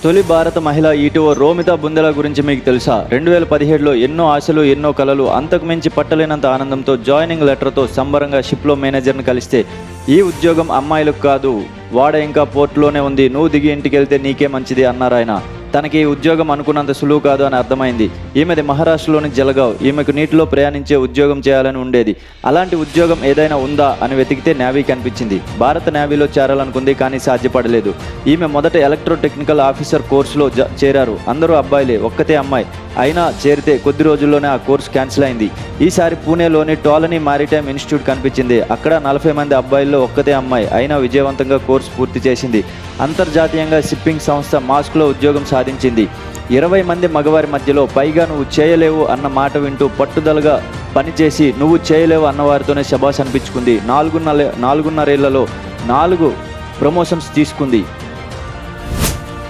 తొలి భారత మహిళ ఈటీఓ రోమితా బుందెలా గురించి మీకు తెలుసా? 2017లో ఎన్నో ఆశలు, ఎన్నో కలలు, అంతకుమించి పట్టలేనంత ఆనందంతో జాయినింగ్ లెటర్తో సంబరంగా షిప్లో మేనేజర్ని కలిస్తే, ఈ ఉద్యోగం అమ్మాయిలకు కాదు, వాడ ఇంకా పోర్టులోనే ఉంది, నువ్వు దిగి ఇంటికి వెళ్తే నీకే మంచిది అన్నారాయన. తనకి ఈ ఉద్యోగం అనుకున్నంత సులువు కాదు అని అర్థమైంది. ఈమెది మహారాష్ట్రలోని జలగావ్. ఈమెకు నీటిలో ప్రయాణించే ఉద్యోగం చేయాలని ఉండేది. అలాంటి ఉద్యోగం ఏదైనా ఉందా అని వెతికితే నేవీ కనిపించింది. భారత నేవీలో చేరాలనుకుంది, కానీ సాధ్యపడలేదు. ఈమె మొదట ఎలక్ట్రో టెక్నికల్ ఆఫీసర్ కోర్సులో చేరారు. అందరూ అబ్బాయిలే, ఒక్కతే అమ్మాయి. అయినా చేరితే కొద్ది రోజుల్లోనే ఆ కోర్సు క్యాన్సిల్ అయింది. ఈసారి పూణేలోని టోలనీ మారిటైమ్ ఇన్స్టిట్యూట్ కనిపించింది. అక్కడ 40 మంది అబ్బాయిల్లో ఒక్కతే అమ్మాయి. అయినా విజయవంతంగా కోర్సు పూర్తి చేసింది. అంతర్జాతీయంగా షిప్పింగ్ సంస్థ మాస్క్లో ఉద్యోగం సాధించింది. 20 మంది మగవారి మధ్యలో పైగా నువ్వు చేయలేవు అన్న మాట వింటూ పట్టుదలగా పనిచేసి నువ్వు చేయలేవు అన్నవారితోనే శబాష్ అనిపించుకుంది. 4.5 ఏళ్లలో 4 ప్రమోషన్స్ తీసుకుంది.